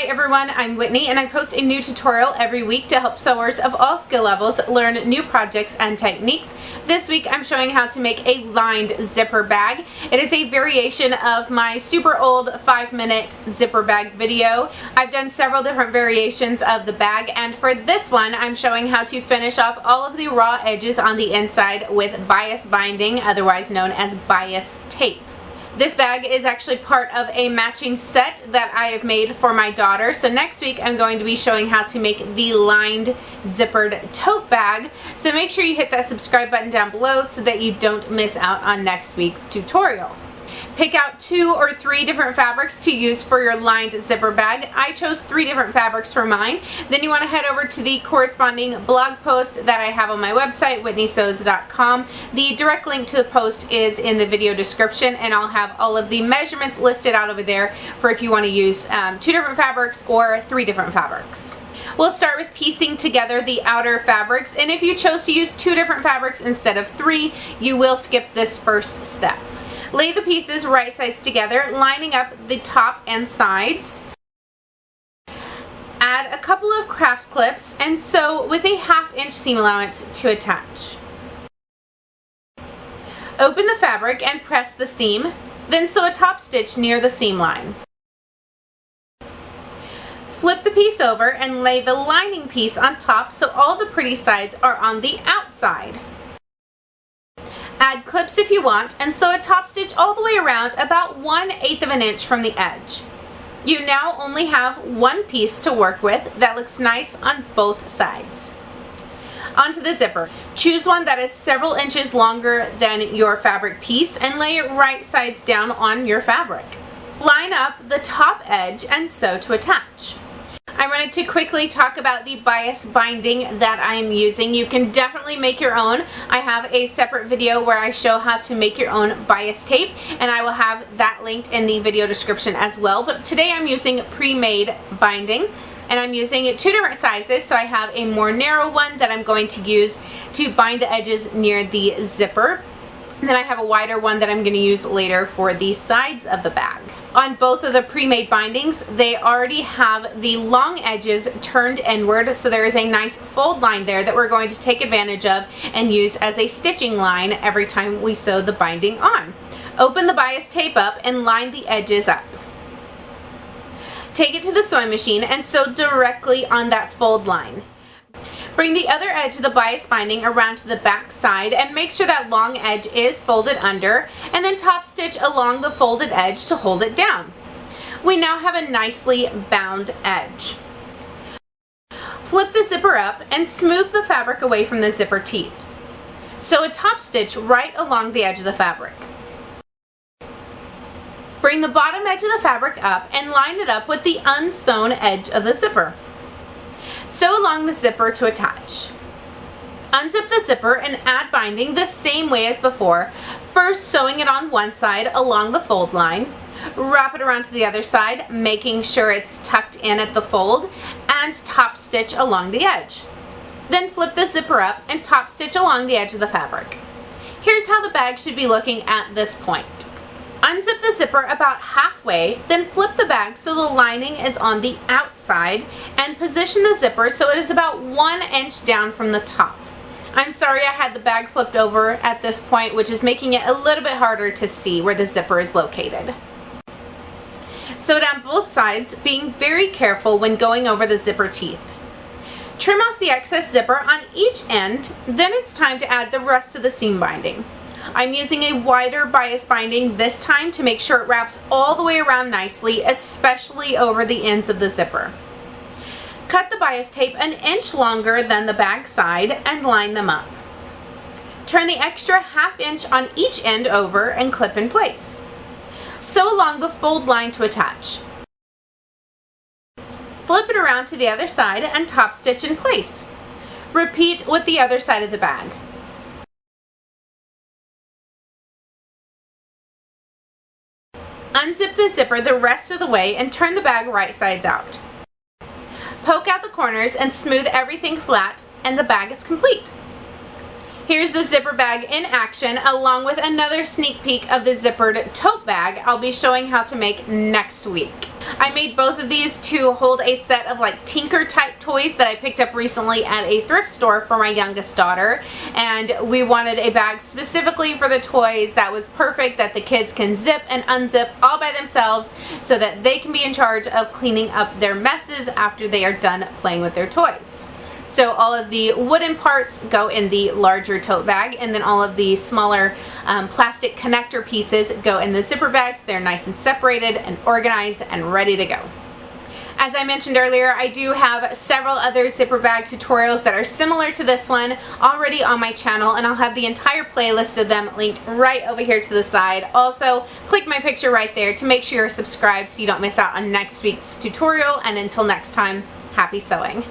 Hi everyone, I'm Whitney and I post a new tutorial every week to help sewers of all skill levels learn new projects and techniques. This week I'm showing how to make a lined zipper bag. It is a variation of my super old 5-minute zipper bag video. I've done several different variations of the bag, and for this one I'm showing how to finish off all of the raw edges on the inside with bias binding, otherwise known as bias tape. This bag is actually part of a matching set that I have made for my daughter. So next week I'm going to be showing how to make the lined zippered tote bag. So make sure you hit that subscribe button down below so that you don't miss out on next week's tutorial. Pick out 2 or 3 different fabrics to use for your lined zipper bag. I chose 3 different fabrics for mine. Then you want to head over to the corresponding blog post that I have on my website, whitneysews.com. The direct link to the post is in the video description, and I'll have all of the measurements listed out over there for if you want to use 2 different fabrics or 3 different fabrics. We'll start with piecing together the outer fabrics, and if you chose to use 2 different fabrics instead of 3, you will skip this first step. Lay the pieces right sides together, lining up the top and sides. Add a couple of craft clips and sew with a 1/2 inch seam allowance to attach. Open the fabric and press the seam, then sew a top stitch near the seam line. Flip the piece over and lay the lining piece on top so all the pretty sides are on the outside. Add clips if you want and sew a top stitch all the way around about 1/8 of an inch from the edge. You now only have 1 piece to work with that looks nice on both sides. Onto the zipper. Choose one that is several inches longer than your fabric piece and lay it right sides down on your fabric. Line up the top edge and sew to attach. I wanted to quickly talk about the bias binding that I'm using. You can definitely make your own. I have a separate video where I show how to make your own bias tape, and I will have that linked in the video description as well. But today I'm using pre-made binding, and I'm using 2 different sizes. So I have a more narrow one that I'm going to use to bind the edges near the zipper. And then I have a wider one that I'm going to use later for the sides of the bag. On both of the pre-made bindings, they already have the long edges turned inward, so there is a nice fold line there that we're going to take advantage of and use as a stitching line every time we sew the binding on. Open the bias tape up and line the edges up. Take it to the sewing machine and sew directly on that fold line. Bring the other edge of the bias binding around to the back side and make sure that long edge is folded under, and then top stitch along the folded edge to hold it down. We now have a nicely bound edge. Flip the zipper up and smooth the fabric away from the zipper teeth. Sew a top stitch right along the edge of the fabric. Bring the bottom edge of the fabric up and line it up with the unsewn edge of the zipper. Sew along the zipper to attach. Unzip the zipper and add binding the same way as before, first sewing it on one side along the fold line, wrap it around to the other side, making sure it's tucked in at the fold, and top stitch along the edge. Then flip the zipper up and top stitch along the edge of the fabric. Here's how the bag should be looking at this point. Unzip the zipper about halfway, then flip the bag so the lining is on the outside, and position the zipper so it is about 1 inch down from the top. I'm sorry I had the bag flipped over at this point, which is making it a little bit harder to see where the zipper is located. Sew down both sides, being very careful when going over the zipper teeth. Trim off the excess zipper on each end, then it's time to add the rest of the seam binding. I'm using a wider bias binding this time to make sure it wraps all the way around nicely, especially over the ends of the zipper. Cut the bias tape 1 inch longer than the bag side and line them up. Turn the extra 1/2 inch on each end over and clip in place. Sew along the fold line to attach. Flip it around to the other side and top stitch in place. Repeat with the other side of the bag. Unzip the zipper the rest of the way and turn the bag right sides out. Poke out the corners and smooth everything flat, and the bag is complete. Here's the zipper bag in action, along with another sneak peek of the zippered tote bag I'll be showing how to make next week. I made both of these to hold a set of like Tinker type toys that I picked up recently at a thrift store for my youngest daughter, and we wanted a bag specifically for the toys that was perfect, that the kids can zip and unzip all by themselves so that they can be in charge of cleaning up their messes after they are done playing with their toys. So all of the wooden parts go in the larger tote bag, and then all of the smaller plastic connector pieces go in the zipper bags. They're nice and separated and organized and ready to go. As I mentioned earlier, I do have several other zipper bag tutorials that are similar to this one already on my channel, and I'll have the entire playlist of them linked right over here to the side. Also, click my picture right there to make sure you're subscribed so you don't miss out on next week's tutorial, and until next time, happy sewing.